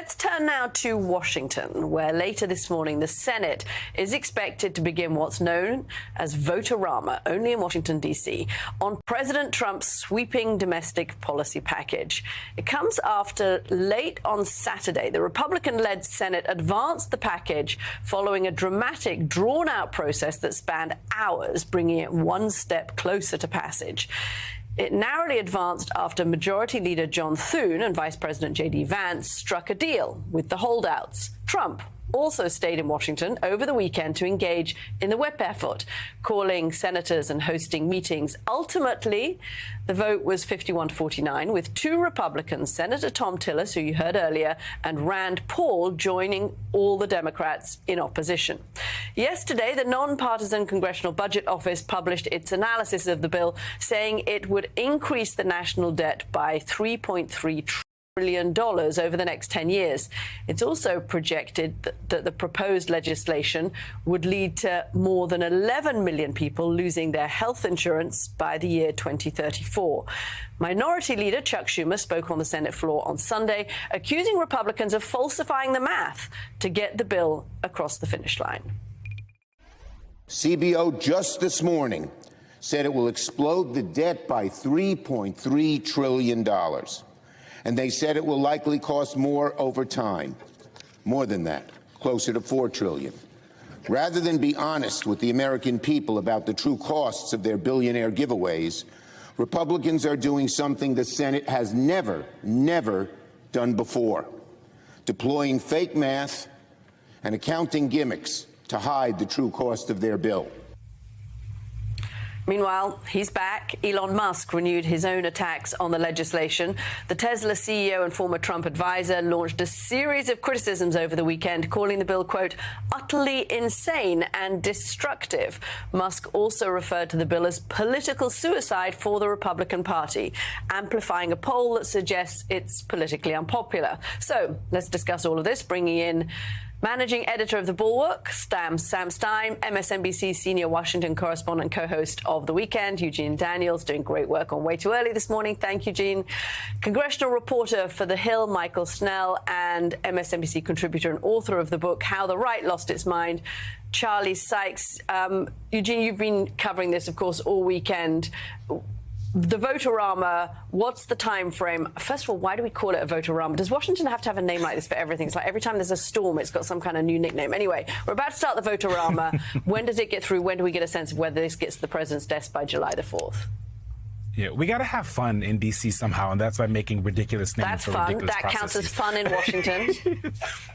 Let's turn now to Washington, where later this morning the Senate is expected to begin what's known as vote-a-rama, only in Washington, D.C., on President Trump's sweeping domestic policy package. It comes after late on Saturday, the Republican-led Senate advanced the package following a dramatic, drawn-out process that spanned hours, bringing it one step closer to passage. It narrowly advanced after Majority Leader John Thune and Vice President J.D. Vance struck a deal with the holdouts. Trump also stayed in Washington over the weekend to engage in the whip effort, calling senators and hosting meetings. Ultimately, the vote was 51-49, with two Republicans, Senator Tom Tillis, who you heard earlier, and Rand Paul joining all the Democrats in opposition. Yesterday, the nonpartisan Congressional Budget Office published its analysis of the bill, saying it would increase the national debt by $3.3 trillion over the next 10 years. It's also projected that the proposed legislation would lead to more than 11 million people losing their health insurance by the year 2034. Minority Leader Chuck Schumer spoke on the Senate floor on Sunday, accusing Republicans of falsifying the math to get the bill across the finish line. CBO just this morning said it will explode the debt by $3.3 trillion. And they said it will likely cost more over time. More than that, closer to $4 trillion. Rather than be honest with the American people about the true costs of their billionaire giveaways, Republicans are doing something the Senate has never done before, deploying fake math and accounting gimmicks to hide the true cost of their bill. Meanwhile, he's back. Elon Musk renewed his own attacks on the legislation. The Tesla CEO and former Trump advisor launched a series of criticisms over the weekend, calling the bill, quote, utterly insane and destructive. Musk also referred to the bill as political suicide for the Republican Party, amplifying a poll that suggests it's politically unpopular. So let's discuss all of this, bringing in managing editor of The Bulwark, Sam Stein, MSNBC senior Washington correspondent, co-host of The Weekend, Eugene Daniels, doing great work on Way Too Early this morning. Thank you, Eugene. Congressional reporter for The Hill, Michael Snell, and MSNBC contributor and author of the book, How the Right Lost Its Mind, Charlie Sykes. Eugene, you've been covering this, of course, all weekend. The vote-a-rama, what's the time frame? First of all, why do we call it a vote-a-rama? Does Washington have to have a name like this for everything? It's like every time there's a storm, it's got some kind of new nickname. Anyway, we're about to start the vote-a-rama. When does it get through? When do we get a sense of whether this gets to the president's desk by July the 4th? Yeah, we got to have fun in D.C. somehow, and that's by making ridiculous names. That's for fun. Ridiculous That processes. counts as fun in Washington.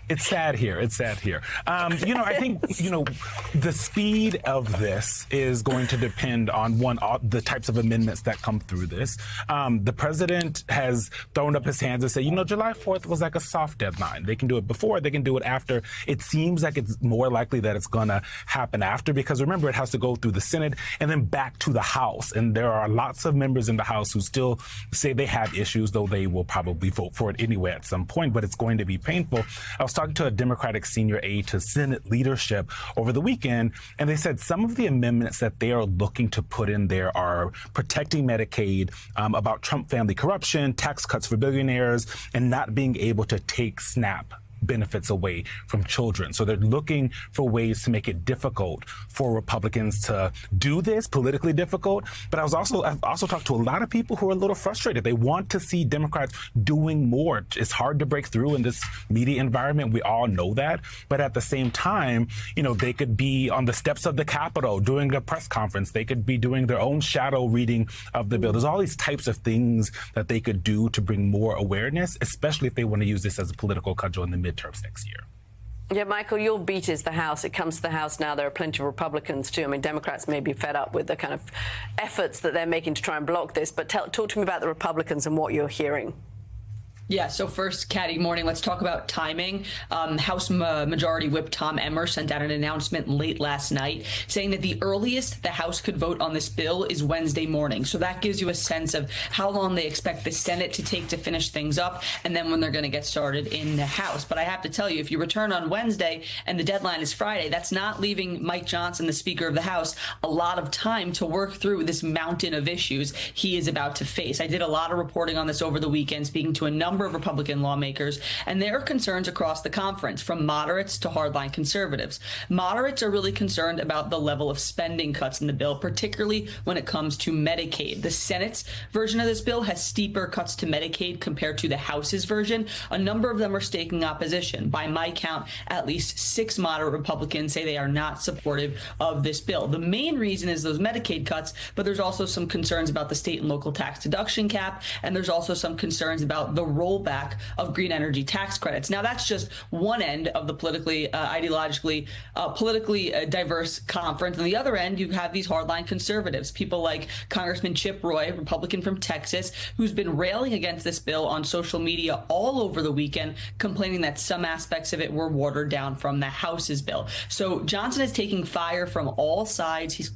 It's sad here. It's sad here. I think, the speed of this is going to depend on, the types of amendments that come through this. The president has thrown up his hands and said, July 4th was like a soft deadline. They can do it before, they can do it after. It seems like it's more likely that it's going to happen after, because remember, it has to go through the Senate and then back to the House. And there are lots of members in the House who still say they have issues, though they will probably vote for it anyway at some point, but it's going to be painful. I was talking to a Democratic senior aide to Senate leadership over the weekend, and they said some of the amendments that they are looking to put in there are protecting Medicaid, about Trump family corruption, tax cuts for billionaires, and not being able to take SNAP benefits away from children. So they're looking for ways to make it difficult for Republicans to do this, politically difficult. But I've also talked to a lot of people who are a little frustrated. They want to see Democrats doing more. It's hard to break through in this media environment. We all know that. But at the same time, they could be on the steps of the Capitol doing a press conference. They could be doing their own shadow reading of the bill. There's all these types of things that they could do to bring more awareness, especially if they want to use this as a political cudgel in the midterms next year. Yeah, Michael, your beat is the House. It comes to the House now. There are plenty of Republicans, too. I mean, Democrats may be fed up with the kind of efforts that they're making to try and block this. But talk to me about the Republicans and what you're hearing. Yeah, so first, Caddy, morning, let's talk about timing. House Majority Whip Tom Emmer sent out an announcement late last night saying that the earliest the House could vote on this bill is Wednesday morning. So that gives you a sense of how long they expect the Senate to take to finish things up and then when they're going to get started in the House. But I have to tell you, if you return on Wednesday and the deadline is Friday, that's not leaving Mike Johnson, the Speaker of the House, a lot of time to work through this mountain of issues he is about to face. I did a lot of reporting on this over the weekend, speaking to a number number of Republican lawmakers, and there are concerns across the conference, from moderates to hardline conservatives. Moderates are really concerned about the level of spending cuts in the bill, particularly when it comes to Medicaid. The Senate's version of this bill has steeper cuts to Medicaid compared to the House's version. A number of them are staking opposition. By my count, at least 6 moderate Republicans say they are not supportive of this bill. The main reason is those Medicaid cuts, but there's also some concerns about the state and local tax deduction cap, and there's also some concerns about the rollback of green energy tax credits. Now, that's just one end of the politically, ideologically, politically diverse conference. On the other end, you have these hardline conservatives, people like Congressman Chip Roy, Republican from Texas, who's been railing against this bill on social media all over the weekend, complaining that some aspects of it were watered down from the House's bill. So Johnson is taking fire from all sides.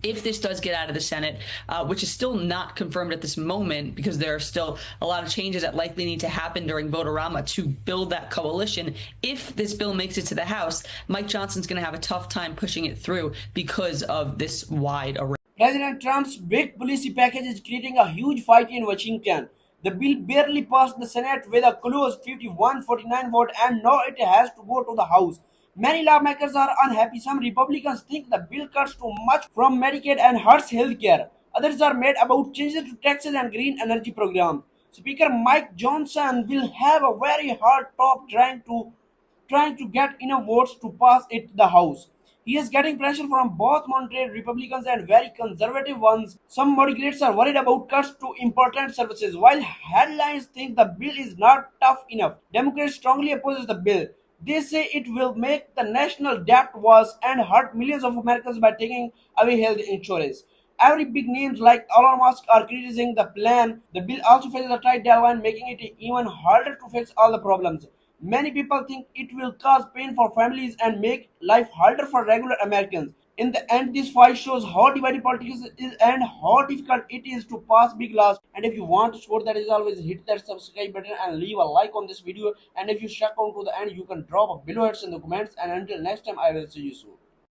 If this does get out of the Senate, which is still not confirmed at this moment because there are still a lot of changes that likely need to happen during Vote-A-Rama to build that coalition. If this bill makes it to the House, Mike Johnson's going to have a tough time pushing it through because of this wide array. President Trump's big policy package is creating a huge fight in Washington. The bill barely passed the Senate with a close 51-49 vote, and now it has to go to the House. Many lawmakers are unhappy. Some Republicans think the bill cuts too much from Medicaid and hurts healthcare. Others are mad about changes to taxes and green energy programs. Speaker Mike Johnson will have a very hard job trying to get enough votes to pass it to the House. He is getting pressure from both moderate Republicans and very conservative ones. Some moderates are worried about cuts to important services, while headlines think the bill is not tough enough. Democrats strongly oppose the bill. They say it will make the national debt worse and hurt millions of Americans by taking away health insurance. Every big names like Elon Musk are criticizing the plan. The bill also faces a tight deadline, making it even harder to fix all the problems. Many people think it will cause pain for families and make life harder for regular Americans. In the end, this fight shows how divided politics is and how difficult it is to pass big laws. And if you want to support that, as always, hit that subscribe button and leave a like on this video. And if you stuck on to the end, you can drop a below heads in the comments. And until next time, I will see you soon.